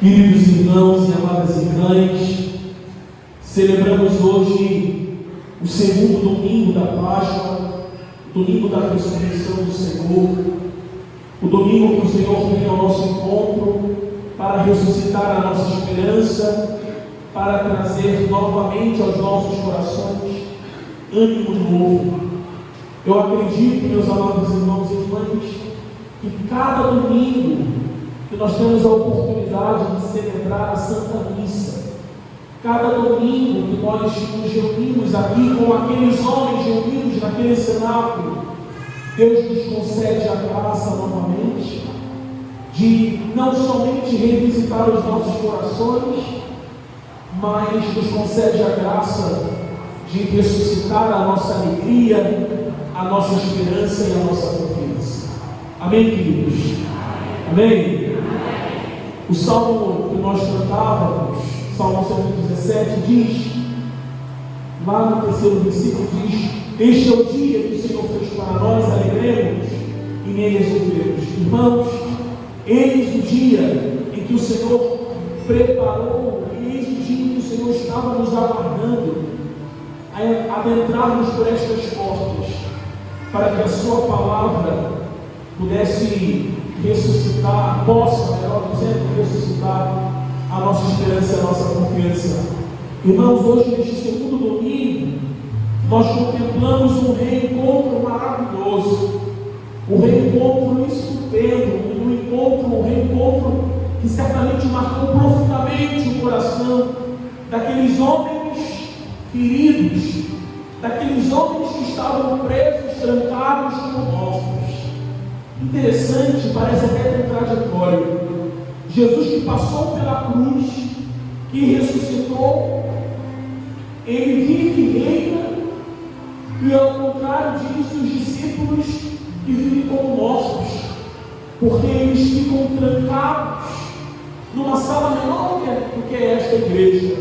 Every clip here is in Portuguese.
Queridos irmãos e amadas irmãs, celebramos hoje o segundo domingo da Páscoa, o domingo da ressurreição do Senhor, o domingo que o Senhor vem ao nosso encontro para ressuscitar a nossa esperança, para trazer novamente aos nossos corações ânimo novo. Eu acredito, meus amados irmãos e irmãs, que cada domingo que nós temos a oportunidade de celebrar a Santa Missa, cada domingo que nós nos reunimos aqui com aqueles homens reunidos naquele cenáculo, Deus nos concede a graça novamente de não somente revisitar os nossos corações, mas nos concede a graça de ressuscitar a nossa alegria, a nossa esperança e a nossa confiança. Amém, queridos? Amém? O salmo que nós cantávamos, Salmo 117, diz, lá no terceiro versículo, diz: este é o dia que o Senhor fez para nós, alegremos e nele exultemos. Irmãos, eis o dia em que o Senhor preparou, eis o dia em que o Senhor estava nos aguardando a adentrarmos por estas portas, para que a sua palavra pudesse ressuscitar, possa, melhor dizendo, ressuscitar a nossa esperança e a nossa confiança. Irmãos, hoje neste segundo domingo, nós contemplamos um reencontro maravilhoso, um reencontro estupendo, um reencontro que certamente marcou profundamente o coração daqueles homens feridos, daqueles homens que estavam presos, trancados como mortos. Interessante, parece até contraditório. Jesus, que passou pela cruz, que ressuscitou, ele vive e reina, e ao contrário disso, os discípulos que vivem como mortos, porque eles ficam trancados numa sala menor do que esta igreja,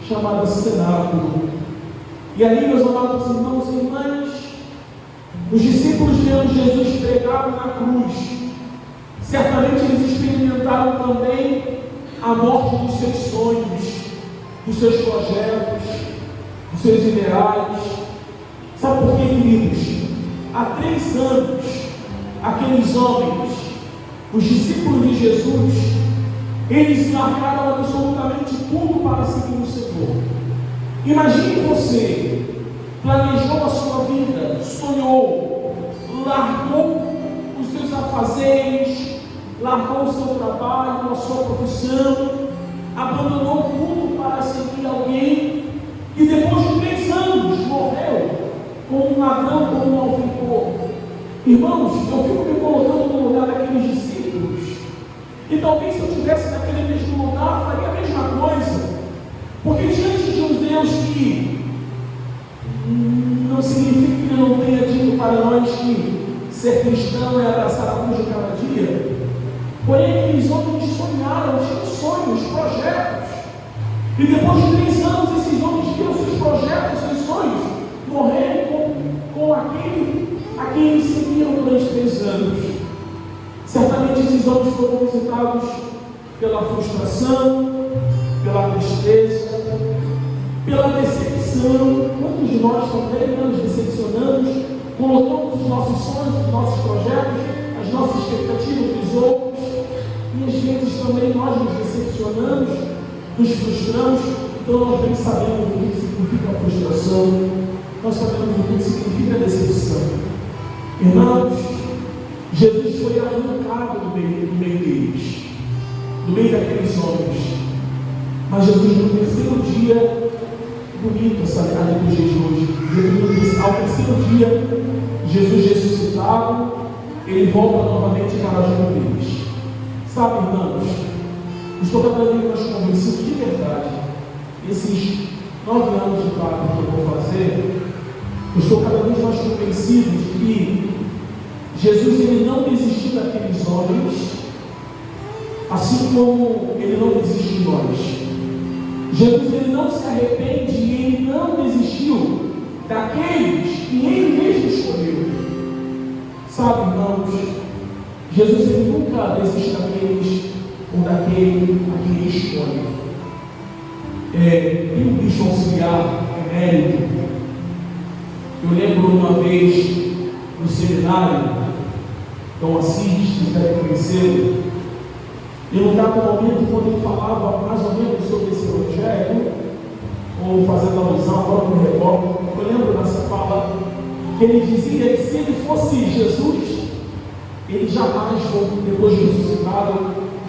chamada cenáculo. E ali, meus amados irmãos e irmãs, os discípulos vendo Jesus pregado na cruz, certamente eles experimentaram também a morte dos seus sonhos, dos seus projetos, dos seus ideais. Sabe por quê, queridos? Há 3 anos, aqueles homens, os discípulos de Jesus, eles largaram absolutamente tudo para seguir o Senhor. Imagine você, planejou a sua vida, sonhou, largou os seus afazeres, largou o seu trabalho, a sua profissão, abandonou tudo para seguir alguém, e depois de 3 anos morreu como um ladrão, como um malfeitor. Irmãos, eu fico me colocando no lugar daqueles discípulos, e talvez se eu estivesse naquele mesmo lugar, faria a mesma coisa, porque diante de um Deus que não significa que Ele não tenha dito para nós que ser cristão é abraçar a cruz de cada dia, porém aqueles homens sonharam, tinham sonhos, projetos, e depois de 3 anos esses homens viram seus projetos, seus sonhos morrerem com aquele a quem eles seguiram durante 3 anos. Certamente esses homens foram visitados pela frustração, pela tristeza, pela decepção. Quantos de nós também nos decepcionamos, colocamos os nossos sonhos, os nossos projetos, as nossas expectativas dos outros, e às vezes também nós nos decepcionamos, nos frustramos. Então nós bem sabemos o que significa a frustração, nós sabemos o que significa a decepção. Irmãos, Jesus foi arrancado do meio deles, do meio daqueles homens. Mas Jesus, no terceiro dia, bonito essa liturgia de hoje, ao terceiro dia, Jesus ressuscitado, ele volta novamente para junto deles. Sabe, irmãos, estou cada vez mais convencido de verdade. Esses 9 anos de prática que eu vou fazer, eu estou cada vez mais convencido de que Jesus, ele não desistiu daqueles homens, assim como ele não desistiu de nós. Jesus, ele não se arrepende e ele não desistiu daqueles que ele mesmo escolheu. Sabe, irmãos, Jesus, ele nunca desiste daqueles ou daquele a quem ele escolhe. Tem um bicho auxiliar, emérito. Eu lembro uma vez no seminário, Dom Assis, que deve conhecê-lo, e num dado momento, quando ele falava mais ou menos sobre esse evangelho, ou fazendo alusão agora no recordo, eu lembro dessa fala, que ele dizia que se ele fosse Jesus, ele jamais, depois de ressuscitado,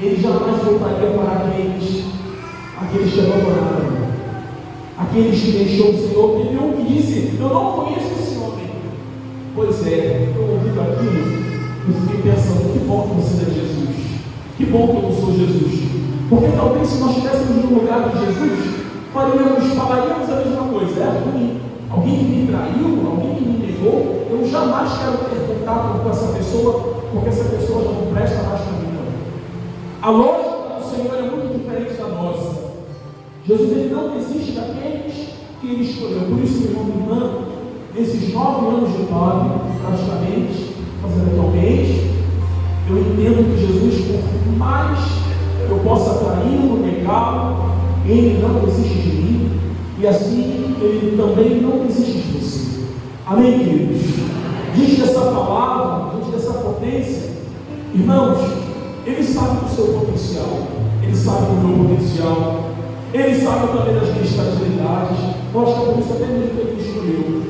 ele jamais voltaria para aqueles que abandonaram, aqueles que deixou o Senhor. Teve um que disse: eu não conheço esse homem. Pois é, eu ouvindo aquilo, eu fiquei pensando: que bom que você é Jesus, que bom que eu não sou Jesus, porque talvez se nós estivéssemos no lugar de Jesus, falaríamos a mesma coisa. É ruim, alguém que me traiu, alguém que me negou, eu jamais quero ter contato com essa pessoa, porque essa pessoa já não presta mais para mim. A lógica do Senhor é muito diferente da nossa. Jesus, ele não desiste daqueles que ele escolheu. Por isso, meu irmão e irmã, nesses 9 anos de padre, praticamente, fazendo aqui um mês, eu entendo que Jesus, por mais que eu possa trair no pecado, ele não desiste de mim, e assim ele também não desiste de você. Amém, queridos? Diante dessa palavra, diante dessa potência, irmãos, ele sabe do seu potencial, ele sabe do meu potencial, ele sabe também das minhas fragilidades. Nós por isso até mesmo que ele escolheu.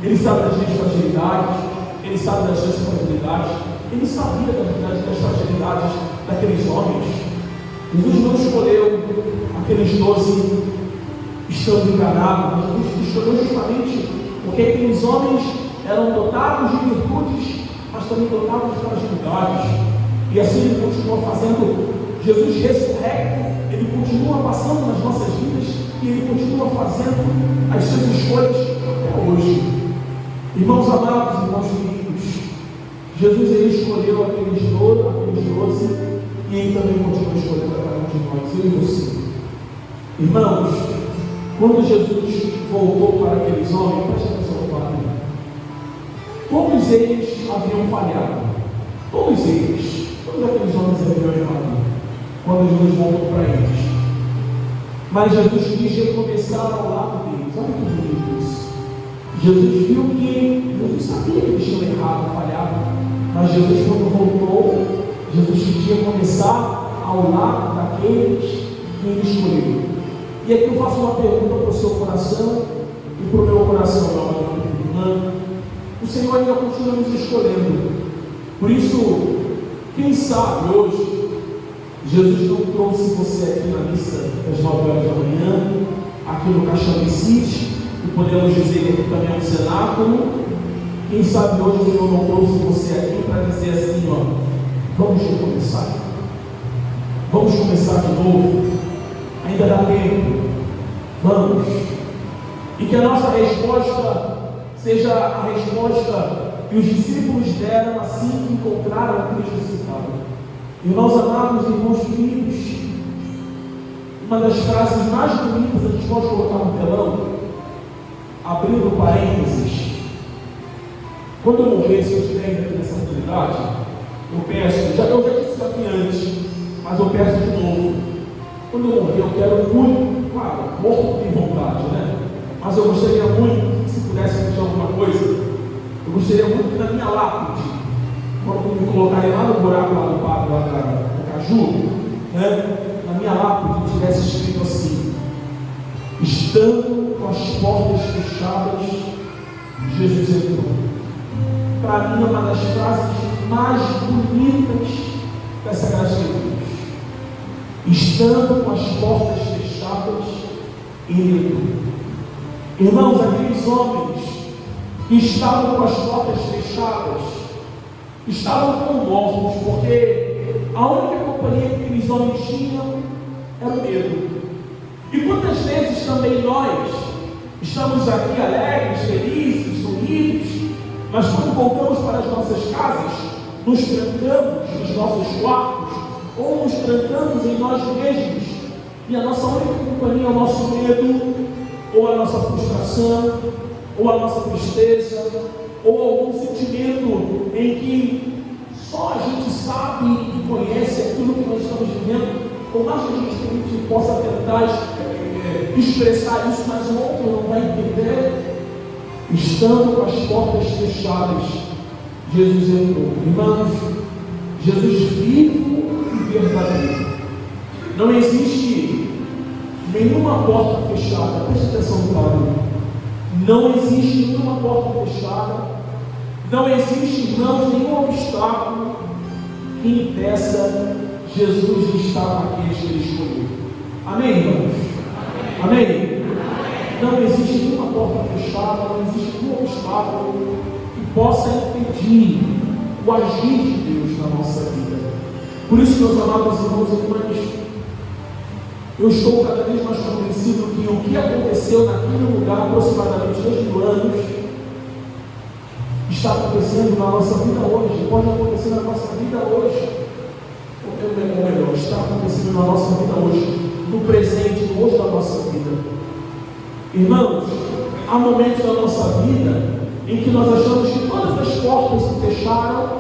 Ele sabe das minhas fragilidades, ele sabe das suas fragilidades, ele sabia das fragilidades daqueles homens. Jesus não escolheu aqueles 12 estando enganados, Jesus escolheu justamente porque aqueles homens eram dotados de virtudes, mas também dotados de fragilidades. E assim ele continua fazendo. Jesus ressurrecto, ele continua passando nas nossas vidas e ele continua fazendo as suas escolhas até hoje. Irmãos amados, irmãos queridos, Jesus ele escolheu aqueles 12 e ele também continua escolhendo cada um de nós, eu e você. Irmãos, quando Jesus voltou para aqueles homens, preste atenção para mim, todos eles haviam falhado, todos aqueles homens haviam errado quando Jesus voltou para eles, mas Jesus quis recomeçar ao lado deles. Olha que bonito isso. Jesus viu que, Jesus sabia que eles tinham errado, falhado, mas Jesus, quando voltou, Jesus queria começar ao lado daqueles que ele escolheu. E aqui eu faço uma pergunta para o seu coração e para o meu coração, meu irmão. O Senhor ainda continua nos escolhendo. Por isso, quem sabe hoje Jesus não trouxe você aqui na missa às 9 horas da manhã, aqui no Caixão de Cite, e podemos dizer que aqui também é um cenáculo. Quem sabe hoje o Senhor não trouxe você aqui para dizer assim: ó, vamos recomeçar, vamos começar de novo, ainda dá tempo, vamos. E que a nossa resposta seja a resposta que os discípulos deram assim que encontraram o Cristo ressuscitado. Irmãos amados, irmãos queridos, uma das frases mais bonitas a gente pode colocar no telão, abrindo parênteses: quando eu morrer, se eu estiver ainda nessa oportunidade, eu peço, eu já disse isso aqui antes, mas eu peço de novo, quando eu morrer, eu quero muito, claro, morto tem vontade, né? Mas eu gostaria muito, se pudesse deixar alguma coisa, eu gostaria muito que na minha lápide, quando me colocarem lá no buraco lá do papo, lá do Caju, né, na minha lápide tivesse escrito assim: estando com as portas fechadas, Jesus entrou. Para mim é uma das frases mais bonitas dessa graça de Deus. Estando com as portas fechadas, ele entrou. Irmãos, aqueles homens que estavam com as portas fechadas estavam como mortos, porque a única companhia que aqueles homens tinham era o medo. E quantas vezes também nós estamos aqui alegres, felizes, unidos, mas quando voltamos para as nossas casas, nos trancamos nos nossos quartos, ou nos trancamos em nós mesmos, e a nossa única companhia é o nosso medo, ou a nossa frustração, ou a nossa tristeza, ou algum sentimento em que só a gente sabe e conhece aquilo que nós estamos vivendo por mais que a gente possa tentar expressar isso, mas o outro não vai entender. Estando com as portas fechadas, Jesus entrou. Irmãos, Jesus vivo e verdadeiro. Não existe nenhuma porta fechada. Preste atenção no barulho. Não existe nenhuma porta fechada. Não existe, irmãos, nenhum obstáculo que impeça Jesus de estar naqueles que Ele escolheu. Amém, irmãos? Amém? Não existe nenhuma porta fechada, não existe nenhum obstáculo que possa impedir o agir de Deus na nossa vida. Por isso, meus amados irmãos e irmãs, eu estou cada vez mais convencido que o que aconteceu naquele lugar, aproximadamente 2.000 anos, está acontecendo na nossa vida hoje, pode acontecer na nossa vida hoje, ou melhor, está acontecendo na nossa vida hoje, no presente, no hoje da nossa vida. Irmãos, há momentos da nossa vida em que nós achamos que todas as portas se fecharam,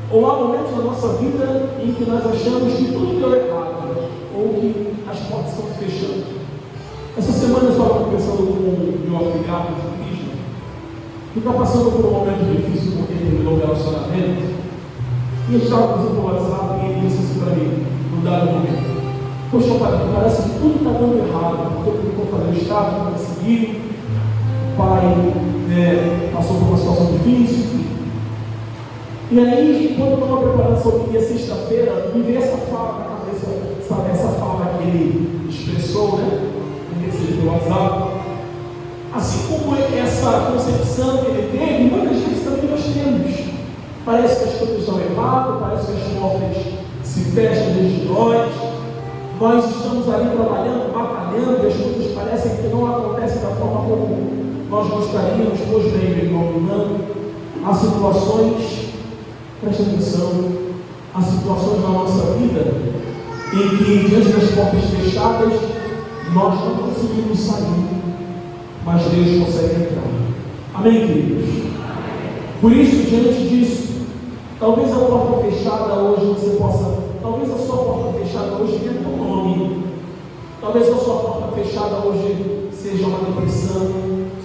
ou há momentos da nossa vida em que nós achamos que tudo deu errado, ou que as portas estão se fechando. Essa semana eu estava conversando com o meu afilhado de Cristo, que está passando por um momento difícil porque ele terminou o relacionamento, e ele estava fazendo o WhatsApp e ele disse assim para mim, num dado momento: poxa, pai, parece que tudo está dando errado, porque eu falei, o Estado não conseguiu, o pai passou por uma situação difícil, enfim. E aí, quando eu estava preparando sobre a sexta-feira, me veio essa fala na cabeça, sabe, essa fala que ele expressou, no mensagem do WhatsApp. Assim como essa concepção que ele teve, muitas vezes também nós temos. Parece que as coisas estão erradas, parece que as portas se fecham diante de nós. Nós estamos ali trabalhando, batalhando, e as coisas parecem que não acontecem da forma como nós gostaríamos. Pois bem, meu irmão, não. Há situações, preste atenção, há situações na nossa vida em que, diante das portas fechadas, nós não conseguimos sair, mas Deus consegue entrar. Amém, queridos? Por isso, diante disso, talvez a porta fechada hoje você possa, talvez a sua porta fechada hoje tenha teu nome, talvez a sua porta fechada hoje seja uma depressão,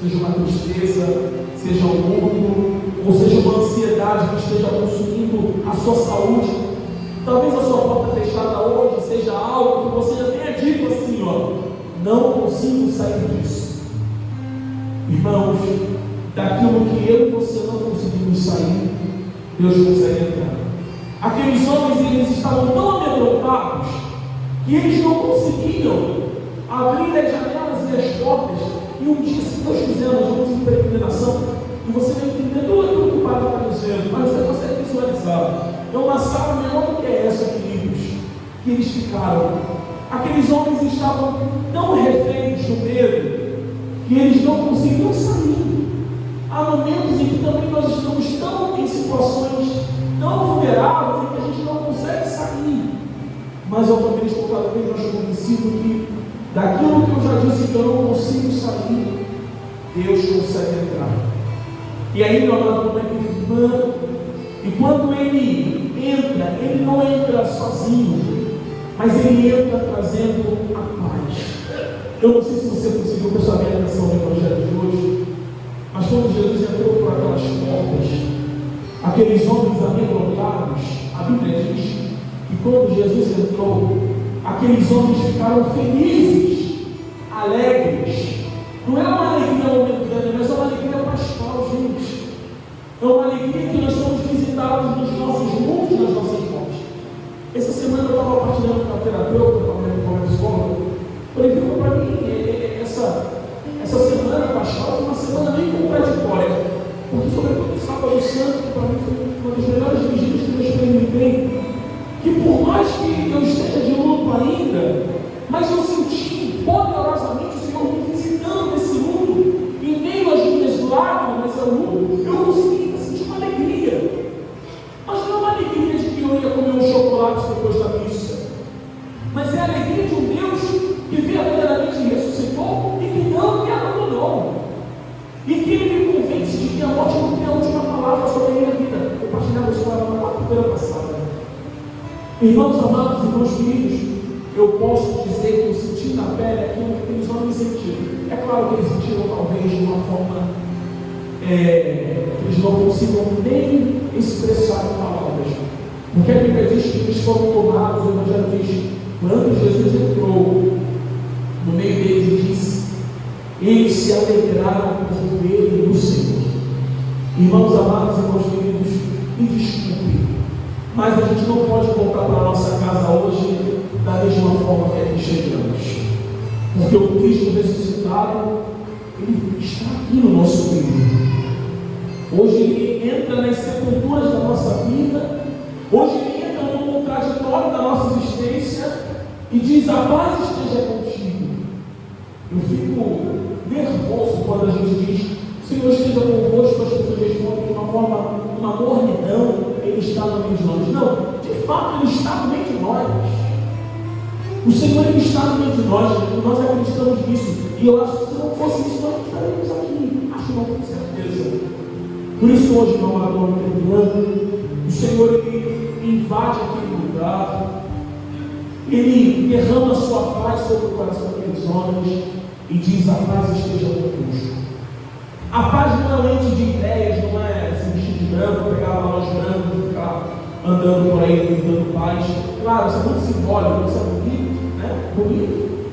seja uma tristeza, seja um mundo, ou seja uma ansiedade que esteja consumindo a sua saúde. Talvez a sua porta fechada hoje seja algo que você já tenha dito assim, não consigo sair disso. Irmãos, daquilo que eu e você não conseguimos sair, Deus consegue entrar. Aqueles homens, eles estavam tão amedrontados que eles não conseguiam abrir as janelas e as portas. E um dia, se Deus quiser, nós vamos em peregrinação e você vai entender tudo aquilo que o Padre está dizendo, mas você consegue visualizar. É uma sala menor do que essa, queridos, que eles ficaram. Aqueles homens estavam tão reféns do medo que eles não conseguiam sair. Há momentos em que também nós estamos tão em situações tão vulneráveis em que a gente não consegue sair. Mas eu também estou cada vez mais convencido que daquilo que eu já disse que eu não consigo sair, Deus consegue entrar. E aí, meu amado, como é que ele manda? E quando ele entra, ele não entra sozinho, mas ele entra trazendo a paz. Eu não sei se você conseguiu prestar bem atenção no Evangelho de hoje, mas quando Jesus entrou por aquelas portas, aqueles homens amedrontados, a Bíblia diz que quando Jesus entrou, aqueles homens ficaram felizes, alegres. Não é uma alegria momentânea, mas é uma alegria pastoral, gente. É uma alegria que nós somos visitados nos nossos mundos, nas nossas mortes. Essa semana eu estava partilhando com a terapeuta, com a minha psicóloga. Falei, viu, para mim, essa semana pastoral foi uma semana bem contraditória. Porque, sobretudo, o Sábado Santo, que para mim foi uma das melhores vigílias que eu experimentei. Que por mais que eu esteja de luto ainda, mas eu senti poderosamente o Senhor me visitando nesse luto, em meio às minhas lágrimas, eu consegui sentir uma alegria. Mas não é uma alegria de que eu ia comer um chocolate depois da missa, mas é a alegria de um Deus que verdadeiramente ressuscitou e que não me abandonou, e que Ele me convence de que a morte não tem a última palavra sobre a minha vida. Eu partilhava isso com ela na quarta-feira passada. Irmãos amados, irmãos queridos, eu posso dizer que eu senti na pele aquilo que aqueles homens sentiram. É claro que eles sentiram talvez de uma forma eles não consigam nem expressar em palavras, porque a Bíblia diz que eles foram tomados. O Evangelho diz, quando Jesus entrou no meio deles e disse, eles se alegraram por verem o Senhor. Irmãos amados, irmãos queridos, me desculpe, mas a gente não pode voltar para a nossa casa hoje da mesma forma que aqui chegamos, porque o Cristo ressuscitado, Ele está aqui no nosso meio. Hoje Ele entra nas sepulturas da nossa vida, hoje Ele entra no contraditório da nossa existência e diz, a paz esteja contigo. Eu fico nervoso quando a gente diz, Senhor esteja convosco, as pessoas respondem de uma forma, uma mornidão, Ele está no meio de nós. Não, de fato Ele está no meio de nós. O Senhor, Ele está no meio de nós, e nós acreditamos nisso. E eu acho que se não fosse isso, nós não estaríamos aqui. Acho não, com certeza. Por isso hoje, meu amado, o Senhor, Ele invade aquele lugar, Ele derrama a sua paz sobre o coração daqueles homens e diz, a paz esteja convosco. A paz não é lente de ideias, não é se vestir de branco, pegar a loja branca e ficar andando por aí, dando paz. Claro, isso é muito simbólico, isso é bonito, né? Bonito.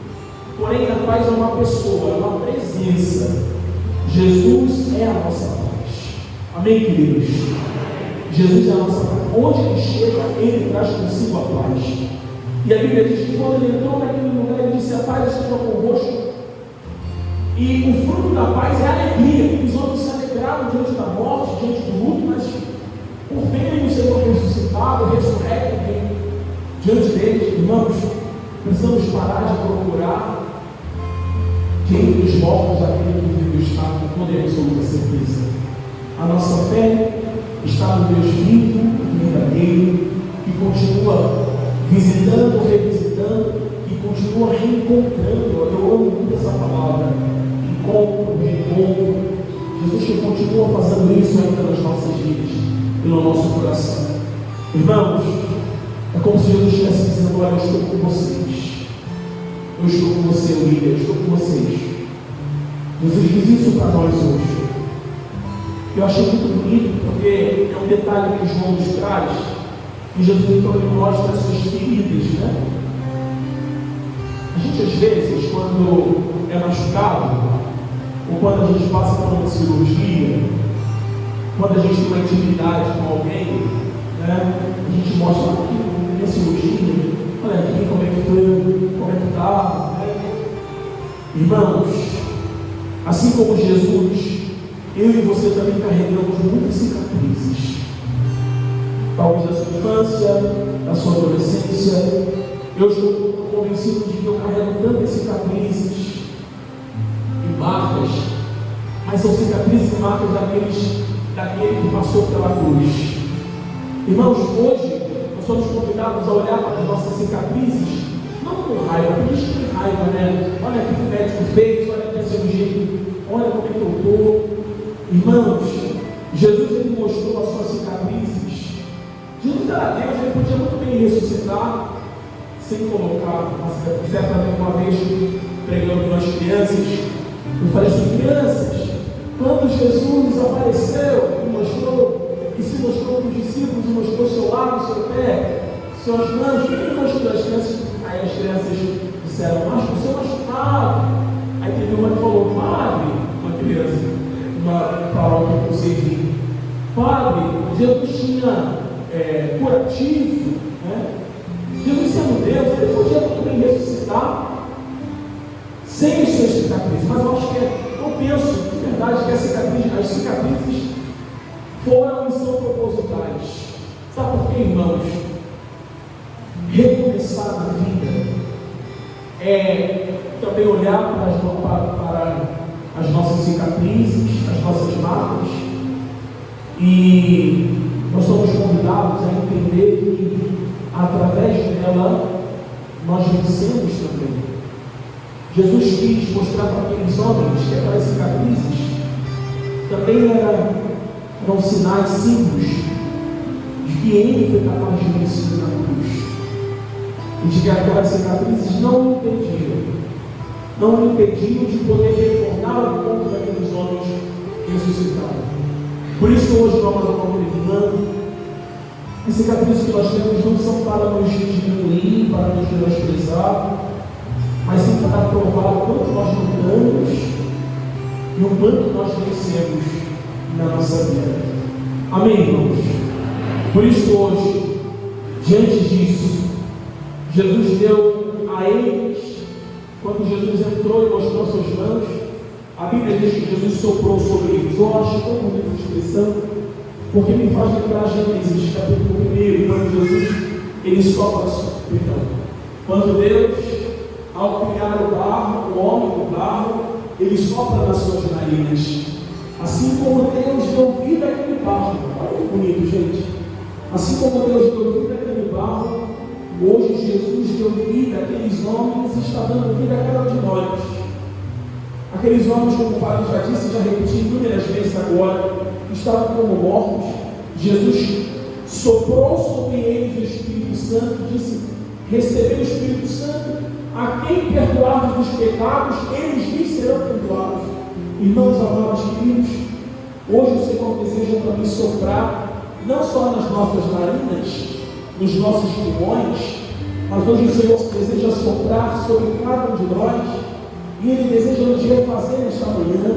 Porém, a paz é uma pessoa, é uma presença. Jesus é a nossa paz. Amém, queridos? Jesus é a nossa paz. Onde Ele chega, Ele traz consigo a paz. E a Bíblia diz que quando Ele entrou naquele lugar, Ele disse, a paz esteja convosco. E o fruto da paz é a alegria. Os homens se alegraram diante da morte, diante do luto, mas por verem o Senhor ressuscitado, ressurrecto diante deles. Irmãos, precisamos parar de procurar diante dos mortos aquele que vive está com toda a absoluta certeza. A nossa fé está no Deus vivo, verdadeiro, que continua visitando, revisitando, que continua reencontrando. Eu amo muito essa palavra. Encontro, reencontro. Jesus que continua fazendo isso ainda nas nossas vidas e no nosso coração. Irmãos, é como se Jesus estivesse dizendo, olha, eu estou com vocês. Eu estou com você, William, eu estou com vocês. Jesus diz isso para nós hoje. Eu achei muito bonito, porque é um detalhe que João nos traz, e Jesus então ele mostra as suas feridas, né? A gente às vezes, quando é machucado, ou quando a gente passa por uma cirurgia, quando a gente tem uma intimidade com alguém, né? A gente mostra aqui, minha cirurgia, olha aqui como é que foi, como é que está, né? Irmãos, assim como Jesus, eu e você também carregamos muitas cicatrizes. Talvez da sua infância, da sua adolescência. Eu estou convencido de que eu carrego tantas cicatrizes e marcas, mas são cicatrizes e marcas daquele que passou pela cruz. Irmãos, hoje nós somos convidados a olhar para as nossas cicatrizes, não com raiva, porque a gente tem raiva, né? Olha aqui o médico fez, olha aqui a cirurgia, olha como é que eu estou. Irmãos, Jesus ele mostrou as suas cicatrizes. Jesus era Deus, ele podia muito bem ressuscitar sem colocar. Certamente uma vez pregando para as crianças, eu falei assim, crianças, quando Jesus apareceu e se mostrou para os discípulos e mostrou seu lado, seu pé, seus mãos, o que ele mostrou às crianças? Aí as crianças disseram, mas o seu machucado. Aí teve uma que falou, padre, uma criança, uma paróquia que eu servi, padre, Jesus tinha curativo, né? Jesus sendo Deus, ele podia muito bem ressuscitar sem as suas cicatrizes, mas eu acho que eu penso, de verdade, que as cicatrizes foram e são propositais. Sabe por quê, irmãos? Recomeçar a vida é também olhar para as nossas cicatrizes, as nossas marcas, e nós somos convidados a entender que através dela nós vencemos também. Jesus quis mostrar para aqueles homens que aquelas cicatrizes também eram sinais, símbolos de que Ele foi capaz de vencer na cruz. e de que aquelas cicatrizes não o impediam de poder retornar ao encontro daqueles homens ressuscitados. Por isso hoje nós estamos irmão, as cicatrizes que nós temos não são para nos diminuir, para nos menosprezar, mas sim para provar o quanto nós lutamos e o quanto nós vencemos na nossa vida. Amém, irmãos? Por isso hoje, diante disso, Jesus deu a eles, quando Jesus entrou e mostrou suas mãos, a Bíblia diz que Jesus soprou sobre eles. Eu acho tão bonita a expressão, porque me faz lembrar Gênesis capítulo 1, quando Jesus, ele sopra, quando Deus, ao criar o barro, o homem do barro, ele sopra nas suas narinas. Assim como Deus deu vida àquele barro. Olha que bonito, gente. Assim como Deus deu vida àquele barro, hoje Jesus deu vida àqueles homens e está dando vida a cada um de nós. Aqueles homens, como o Padre já disse, já repeti inúmeras vezes agora, estavam como mortos. Jesus soprou sobre eles o Espírito Santo e disse: recebeu o Espírito Santo, a quem perdoarmos os pecados, eles lhes serão perdoados. Irmãos amados queridos, hoje o Senhor deseja também soprar, não só nas nossas narinas, nos nossos pulmões, mas hoje o Senhor deseja soprar sobre cada um de nós, e Ele deseja nos refazer nesta manhã,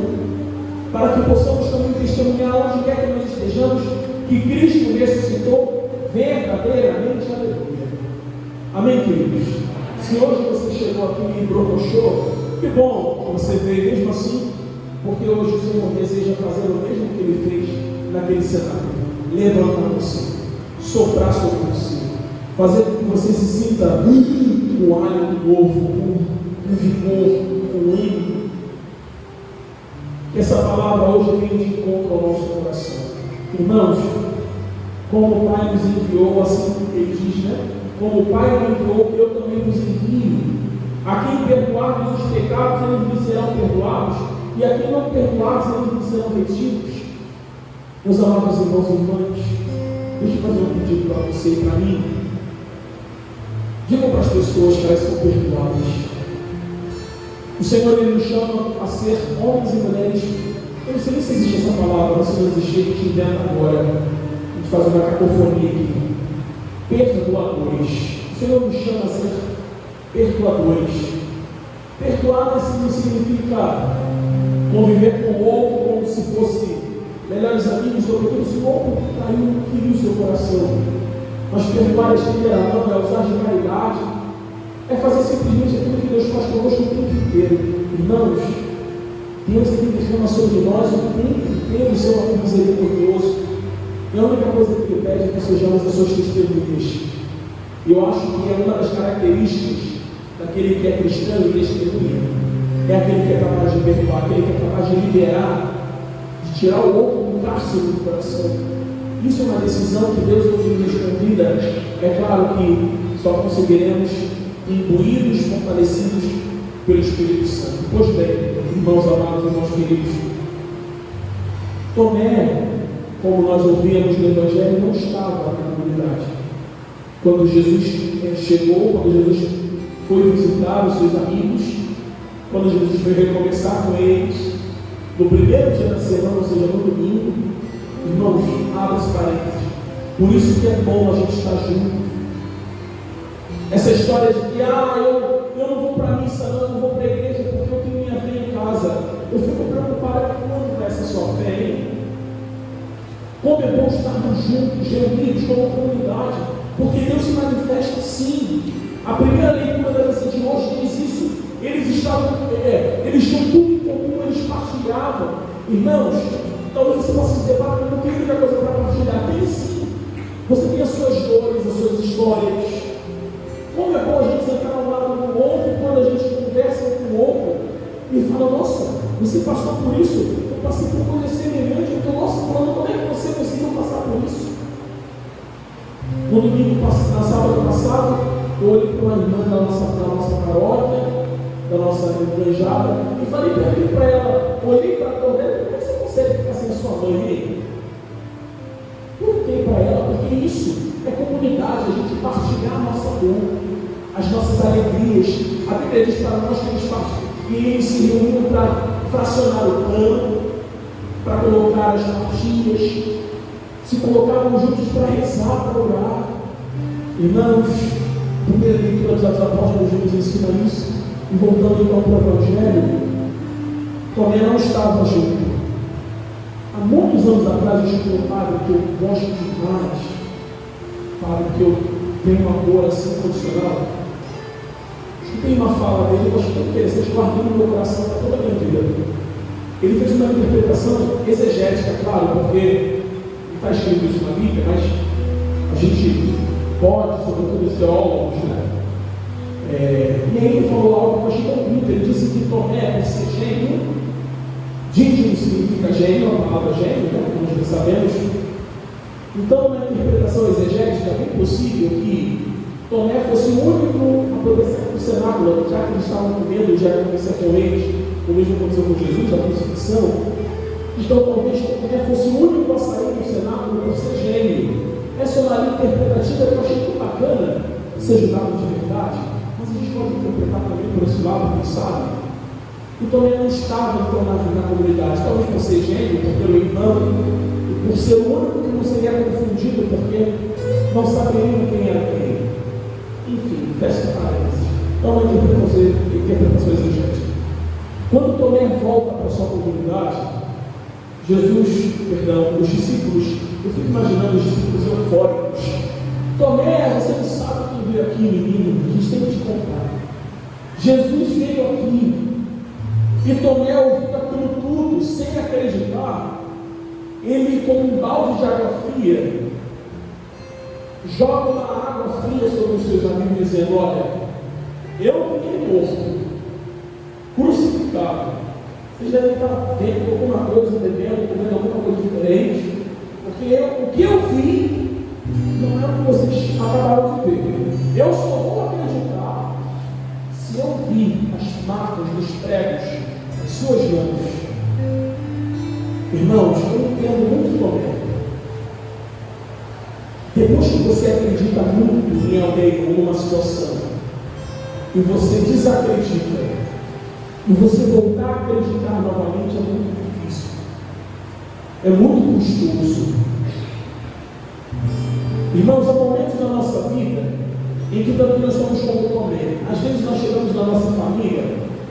para que possamos também testemunhar onde quer que nós estejamos, que Cristo ressuscitou verdadeiramente. Aleluia. Amém, queridos? Se hoje você chegou aqui e brocochou, que bom que você veio mesmo assim, porque hoje o Senhor deseja fazer o mesmo que Ele fez naquele cenário: levantar você, soprar sobre você, fazer com que você se sinta com o hálito novo, com vigor, com ânimo. Que essa palavra hoje venha de encontro ao nosso coração. Irmãos, como o Pai nos enviou, assim Ele diz, né? Como o Pai me enviou, eu também vos envio. A quem perdoarmos os pecados, eles lhes serão perdoados, e a quem não perdoarmos, eles lhes serão retidos. Meus amados irmãos e irmãs, deixa eu fazer um pedido para você e para mim. Digam para as pessoas que elas são perdoadas. O Senhor, Ele nos chama a ser homens e mulheres. Eu não sei nem se existe essa palavra, se não existe, a gente inventa agora. A gente faz uma cacofonia aqui. Perdoadores. O Senhor nos chama a ser perdoadores. Perdoar não significa conviver com o outro como se fosse melhores amigos, sobretudo se o outro traiu, feriu o seu coração. Mas perdoar é estender a mão, é usar de caridade, é fazer simplesmente aquilo que Deus faz conosco o tempo inteiro. Irmãos, Deus derrama sobre nós o tempo inteiro o seu amor misericordioso. E a única coisa que Ele pede é que sejamos as suas testemunhas. E eu acho que é uma das características daquele que é cristão e testemunha. É aquele que é capaz de perdoar, aquele que é capaz de liberar, de tirar o outro do cárcere do coração. Isso é uma decisão que Deus nos convida. É claro que só conseguiremos imbuídos, fortalecidos pelo Espírito Santo. Pois bem, irmãos amados, irmãos queridos, Tomé, como nós ouvíamos no Evangelho, não estava na comunidade. Quando Jesus chegou, quando Jesus foi visitar os seus amigos, quando Jesus foi recomeçar com eles, no primeiro dia da semana, ou seja, no domingo, irmãos, abre esse parênteses. Por isso que é bom a gente estar junto. Essa história de que eu não vou para a missa, não vou para a igreja porque eu tenho minha fé em casa. Eu fico preocupado com essa sua fé, hein? Como é bom estarmos juntos, reunidos como comunidade, porque Deus se manifesta sim. A primeira leitura da missa de hoje diz isso. Eles tinham tudo em comum, eles partilhavam. Irmãos, talvez você possa dizer: para não tem muita coisa para partilhar. Tem sim. Você tem as suas dores, as suas histórias. Como é bom a gente sentar ao lado do outro quando a gente conversa com o outro e fala: nossa, você passou por isso, eu passei por coisa semelhante. Eu estou, nossa, falando, como é que você conseguiu passar por isso? No domingo, na sábado passado, eu olhei para uma irmã da nossa paróquia, da nossa igreja, e falei para ela, olhei para a dor dela: como é que você consegue ficar sem a sua mãe aí? Perguntei para ela, porque isso é comunidade, a gente partilhar a nossa dor. as nossas alegrias. A Bíblia diz para nós que eles se reuniam para fracionar o pão, para colocar as partilhas, se colocavam juntos para rezar, para orar. Irmãos, a primeira leitura dos Atos Apóstolos nos ensina isso. E voltando então para o Evangelho, Tomé não estava junto. Há muitos anos atrás eu escutei um padre que eu gosto demais, padre que eu tenho um amor assim condicional. Escutei uma fala dele, eu acho que é interessante, guardei no meu coração para toda a minha vida. Ele fez uma interpretação exegética, claro, porque não está escrito isso na Bíblia, mas a gente pode, sobretudo os teólogos, né? E aí ele falou algo que eu achei tão bonito. Ele disse que Tomé, por ser gênio, dígeno significa gênio, a palavra gênio, né? Como nós sabemos. Então, na interpretação exegética, é bem possível que Tomé fosse o único a poder sair do cenáculo, já que eles estavam com medo de acontecer com eles, o mesmo aconteceu com Jesus, a crucifixão. Então, talvez Tomé fosse o único a sair do cenáculo por ser gênio. Essa é uma linha interpretativa que eu achei muito bacana, seja dado de verdade, mas a gente pode interpretar também por esse lado, quem sabe. E Tomé não estava então na comunidade, talvez por ser gênio, por ter o irmão, por ser o único que não seria confundido, porque não saberiam quem era quem. Enfim, fecha parênteses. Então, uma interpretação exigente. Quando Tomé volta para a sua comunidade, os discípulos, eu fico imaginando os discípulos eufóricos. Tomé, você não sabe quem veio aqui, menino, a gente tem que te contar. Jesus veio aqui, e Tomé, ouvindo aquilo tudo, sem acreditar, ele, com um balde de água fria, joga uma água fria sobre os seus amigos, dizendo: olha, eu fiquei morto, crucificado. Vocês devem estar vendo alguma coisa, bebendo, comendo alguma coisa diferente, porque o que eu vi não é o que vocês acabaram de ver. Eu só vou acreditar se eu vi as marcas dos pregos, as suas mãos. Irmãos, eu entendo muito Tomé. Depois que você acredita muito em alguém ou uma situação, e você desacredita, e você voltar a acreditar novamente, é muito difícil, é muito custoso. Irmãos, há momentos na nossa vida em que também nós somos como Tomé. Às vezes nós chegamos na nossa família,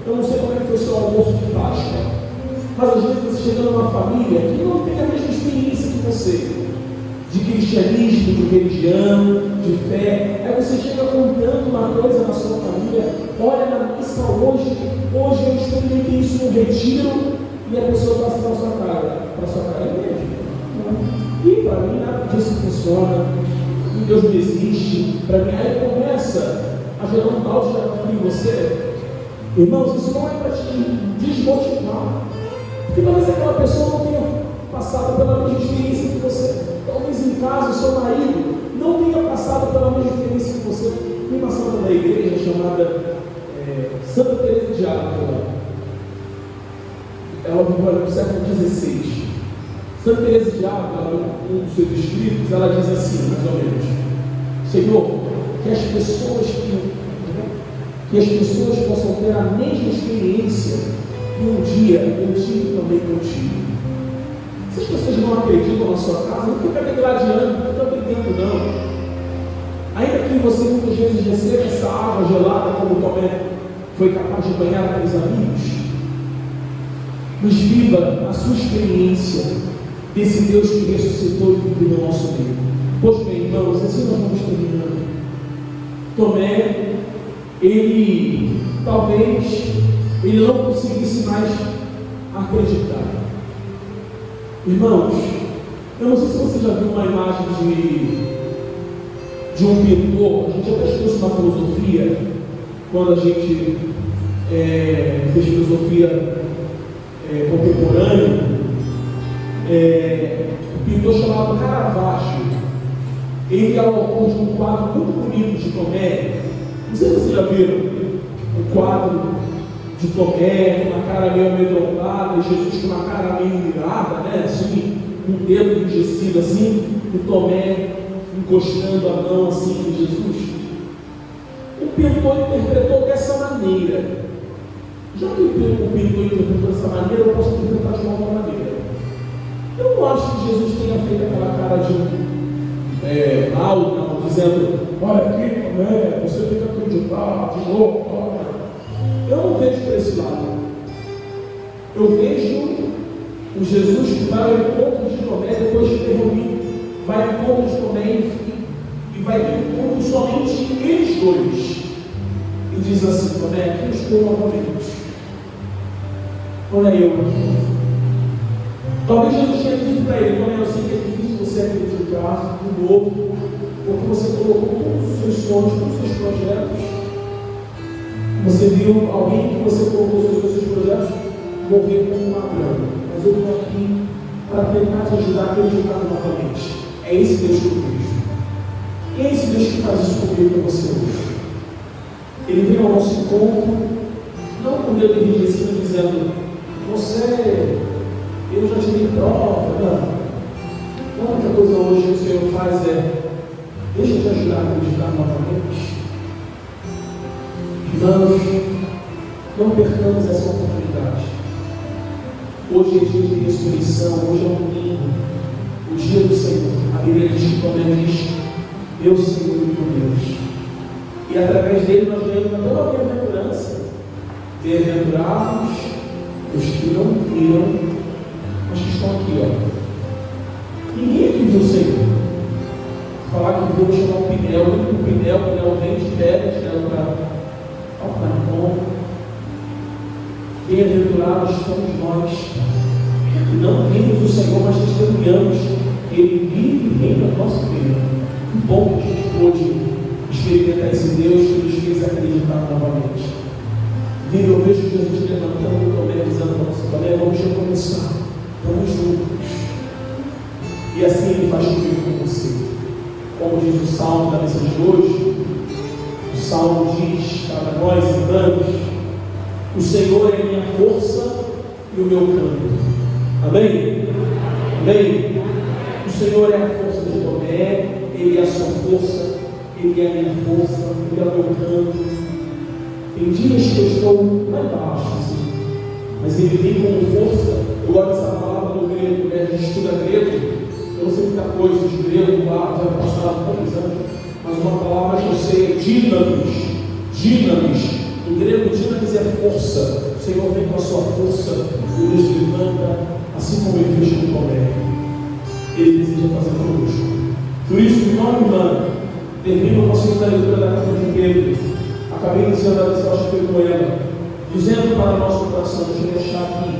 eu não sei como é que foi o seu almoço de Páscoa, mas às vezes você chega numa família que não tem a mesma experiência que você, de cristianismo, de religião, de fé. Aí você chega contando uma coisa na sua família: olha, na missa hoje eu experimentei isso no retiro, e a pessoa passa para a sua cara. Para a sua cara é mesmo. E para mim nada disso funciona, e Deus não existe. Para mim, aí começa a gerar um balde de água fria em você. Irmãos, isso não é para te desmotivar, porque talvez aquela pessoa não tenha passado pela mesma experiência que você. Talvez em casa o seu marido não tenha passado pela mesma experiência que você. Tem uma santa da igreja chamada Santa Teresa de Ávila. Ela viveu no século XVI. Santa Teresa de Ávila, um dos seus escritos, ela diz assim, mais ou menos: Senhor, que as pessoas possam ter a mesma experiência que um dia eu tive também contigo. Se as pessoas não acreditam na sua casa, não fica degradando, não fica brigando, não. Ainda que você muitas vezes receba essa água gelada, como Tomé foi capaz de banhar aqueles amigos, mas viva a sua experiência desse Deus que ressuscitou e viveu no nosso meio. Pois bem, irmãos, assim nós vamos terminando. Tomé, talvez ele não conseguisse mais acreditar. Irmãos, eu não sei se você já viu uma imagem de um pintor. A gente até estudou isso na filosofia, quando a gente fez filosofia contemporânea. Um pintor chamado Caravaggio, ele é o autor de um quadro muito bonito de Tomé. Não sei se vocês já viram o quadro de Tomé, com uma cara meio amedrontada, e Jesus com uma cara meio mirada, né? Assim, com o dedo enrijecido assim, e Tomé encostando a mão assim em Jesus. o pintor interpretou dessa maneira. Já que o pintor interpretou dessa maneira, eu posso interpretar de uma outra maneira. Eu não acho que Jesus tenha feito aquela cara de mal, não, dizendo: olha aqui, você tem que acreditar, de novo, olha. Eu não vejo por esse lado. Eu vejo o Jesus que vai ao encontro de Tomé depois de ter reunido, vai ao encontro de Tomé e vai ao encontro somente eles dois. E diz assim: Tomé, aqui eu estou novamente. Olha eu aqui. Talvez Jesus tenha dito para ele: Tomé, eu sei que é difícil você acreditar de novo, porque você colocou todos os seus sonhos, todos os seus projetos. Você viu alguém que você colocou todos os seus projetos morrer como um ladrão. Mas eu estou aqui para tentar te ajudar a acreditar novamente. É esse Deus que eu vejo. E é esse Deus que faz isso comigo e com você hoje. Ele vem ao nosso encontro, não com o dedo enrijecido dizendo: eu já te dei prova. Não. A única coisa hoje que o Senhor faz é: deixa eu te ajudar a acreditar novamente. Irmãos, não percamos essa oportunidade. Hoje é dia de ressurreição, hoje é um domingo, o dia do Senhor. A Bíblia diz que Tomé diz: meu Senhor e meu Deus. E através dele nós ganhamos toda a bem-aventurança. Bem-aventurados os que não viram, mas que estão aqui, Ninguém aqui viu o Senhor. Falar que viu, chamar o Pinel vem de pedra, tirando para Marcon. Bem-aventurados somos nós, que não vimos o Senhor, mas testemunhamos que Ele vive e reina na nossa vida. Que bom que a gente pôde experimentar esse Deus que nos fez acreditar novamente. Vive, eu vejo Jesus levantando o Tomé, dizendo: nossa, Tomé, vamos recomeçar, vamos juntos. E assim Ele faz comigo com você. Como diz o Salmo da mensagem de hoje, o Salmo diz para nós, irmãos: o Senhor é a minha força e o meu canto. Amém? Amém? O Senhor é a força de Tomé, Ele é a sua força, Ele é a minha força, Ele é o meu canto. Tem dias que eu estou lá embaixo, assim, mas Ele vem com força. Eu gosto dessa palavra do grego, a gente estuda grego. Eu não sei muita coisa de grego, lá, já passaram tantos anos, mas uma palavra que eu sei é dinamis. Em grego, dinamis é força. O Senhor vem com a sua força, Ele nos levanta, assim como Ele fez com Tomé. Ele deseja fazer conosco. Por isso, irmão e irmã, termino com a segunda leitura da carta de Pedro. Acabei iniciando a lição, acho que foi com ela, dizendo para o nosso coração: deixa eu deixar aqui.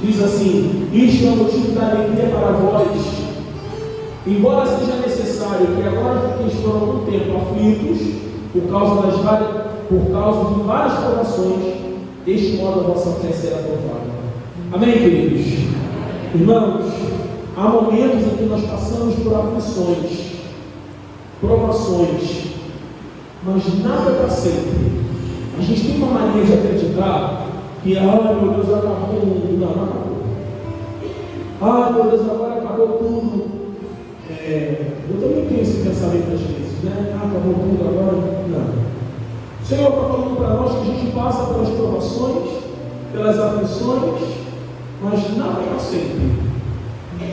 Diz assim: isto é um motivo da alegria para vós, embora seja necessário que agora fiqueis por algum tempo aflitos, por causa de várias provações, deste modo a vossa fé será provada. Amém, queridos? Irmãos, há momentos em que nós passamos por aflições, provações, mas nada para sempre. A gente tem uma mania de acreditar que, meu Deus, acabou o mundo. Não. Meu Deus, agora acabou tudo. Eu também tenho esse pensamento às vezes, né? Acabou tudo agora. Não. O Senhor está falando para nós que a gente passa pelas provações, pelas aflições, mas nada para sempre.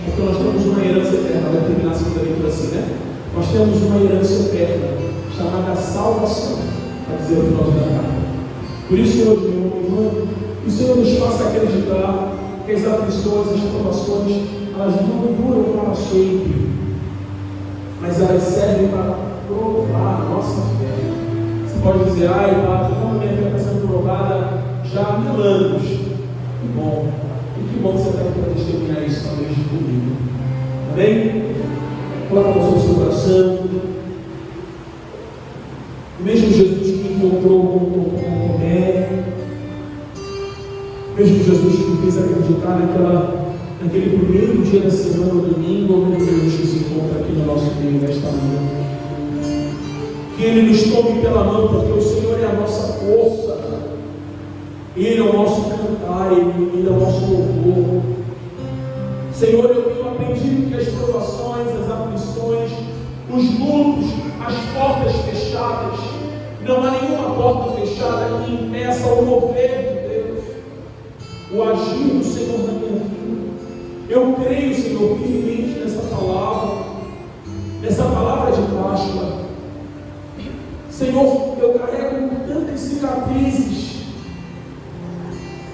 Porque nós temos uma herança eterna. Vai terminar a segunda leitura assim, né? Nós temos uma herança eterna, chamada salvação, para dizer o final da carta. Por isso, hoje, meu irmão, que o Senhor nos faça acreditar que as aflições, as provações, elas não duram para sempre, mas elas servem para provar a nossa fé. Você pode dizer: Padre, como minha fé está sendo provada já há 1000 anos. Que bom. E que bom que você está aqui para testemunhar isso talvez comigo. Amém? Coloca a mão no seu coração. O mesmo Jesus que encontrou com Tomé, o mesmo Jesus que me fez acreditar naquele primeiro dia da semana, domingo, o mesmo Jesus que se encontra aqui no nosso meio nesta manhã. Que Ele nos tome pela mão, porque o Senhor é a nossa força, Ele é o nosso cantar, Ele é o nosso louvor. Senhor, eu tenho aprendido que as provações, as aflições, os lutos, as portas fechadas, Não há nenhuma porta fechada que impeça o mover de Deus, o agir do Senhor na minha vida. Eu creio, Senhor, firmemente nessa palavra de Páscoa. Senhor, eu carrego tantas cicatrizes,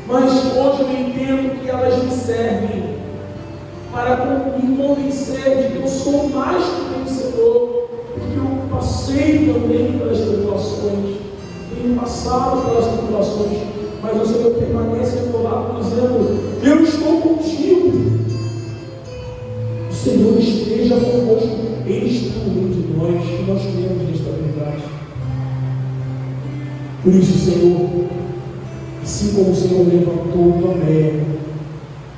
mas hoje eu entendo que elas me servem para me convencer de que eu sou mais que vencedor, porque eu passei também pelas tribulações, tenho passado pelas tribulações, mas o Senhor permanece ao meu lado dizendo: eu estou contigo. O Senhor esteja convosco, Ele está no meio de nós, que nós temos nesta verdade. Por isso, Senhor, assim como o Senhor levantou Tomé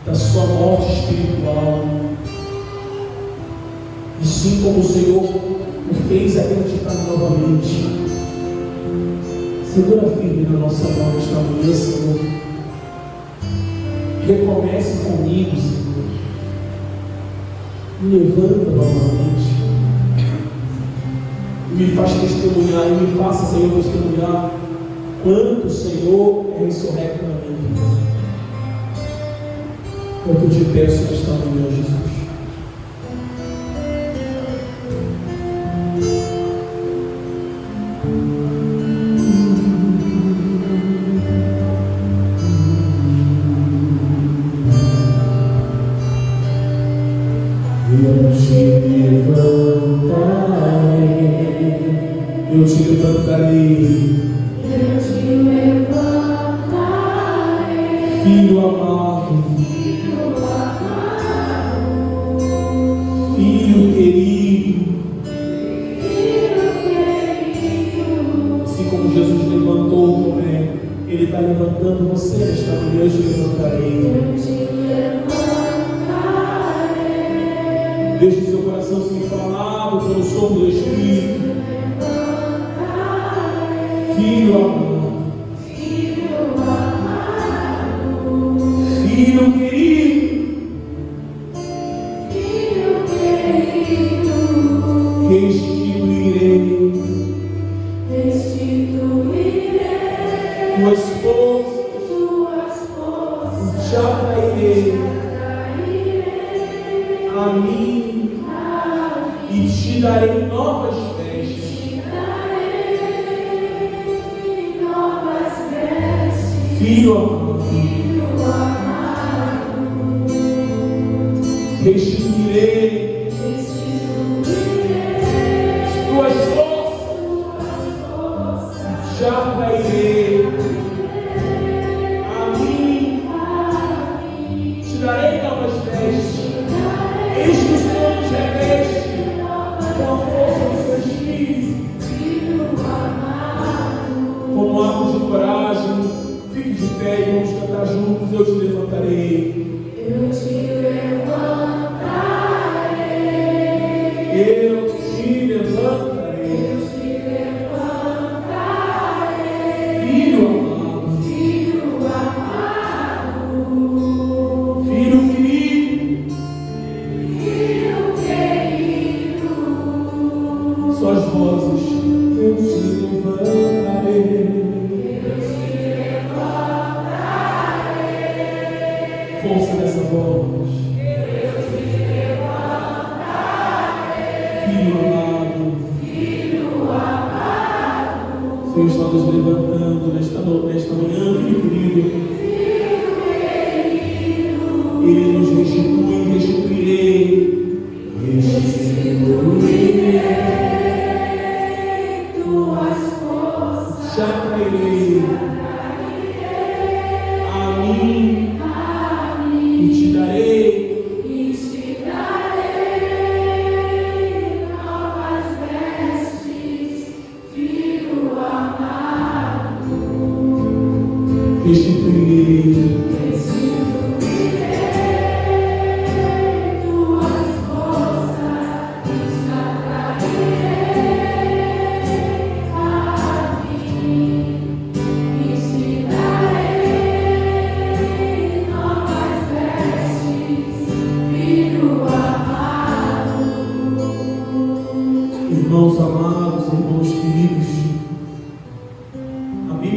da sua morte espiritual, assim como o Senhor o fez acreditar novamente, segura firme na nossa mão esta manhã, Senhor. Recomece comigo, Senhor. Me levanta novamente e me faz testemunhar, e me faça, Senhor, testemunhar quanto o Senhor é ressurrecto na minha vida. Eu te peço nesta manhã, Jesus. Eu te levantarei, filho amado, filho querido. Assim como Jesus levantou Tomé, Ele está levantando você nesta manhã. Eu te levantarei. Deixe seu coração ser falado pelo som do Espírito. Filho amado, filho querido, restituirei tuas forças, já trairei a mim e te darei novas vestes. Filho amado, restituirei tuas forças, já trairei a mim, te darei novas vestes. Eis que o Senhor nos reveste com a força do seu Espírito, como ato de coragem. Fique de pé e vamos cantar juntos. Eu te levantarei. Eu te levantarei. Eu te levantarei. Eu te levantarei. Filho amado. Filho amado. Filho querido. Filho querido. Suas vozes. Eu te levantarei. Força dessa voz. Eu te levantarei. Filho amado. Senhor está nos levantando nesta manhã, filho querido. Ele nos restitui, restituirei. Restituirei tuas forças. Já trairei a mim. E te darei novas vestes, filho amado. Restituirei tuas forças, já trairei a mim. E te darei novas vestes, filho amado. Irmãos amados, irmãos queridos,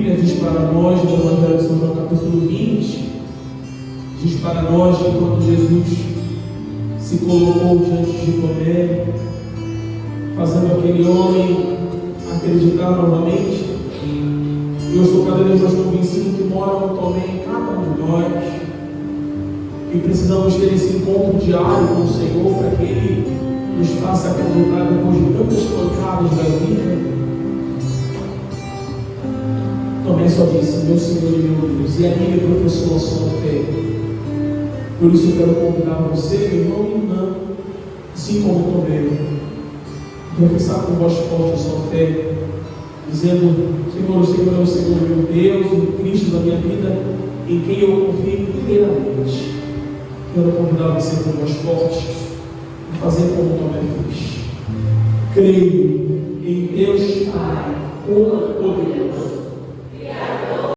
Bíblia diz para nós, no Evangelho de São João, capítulo 20, diz para nós que quando Jesus se colocou diante de Tomé, fazendo aquele homem acreditar novamente, e eu estou cada vez mais convencido que mora um Tomé em cada um de nós, e precisamos ter esse encontro diário com o Senhor para que Ele nos faça acreditar depois de tantas pancadas da vida. Tomé só disse: meu Senhor e meu Deus, e ali Ele professou a sua fé. Por isso eu quero convidar você, meu irmão e irmã, assim como Tomé, professar com voz forte a sua fé, dizendo: Senhor, o Senhor é o Senhor meu Deus, o Cristo da minha vida, em quem eu confio inteiramente. Quero convidar você com voz forte a fazer como Tomé fez. Creio em Deus Pai, Todo-Poderoso,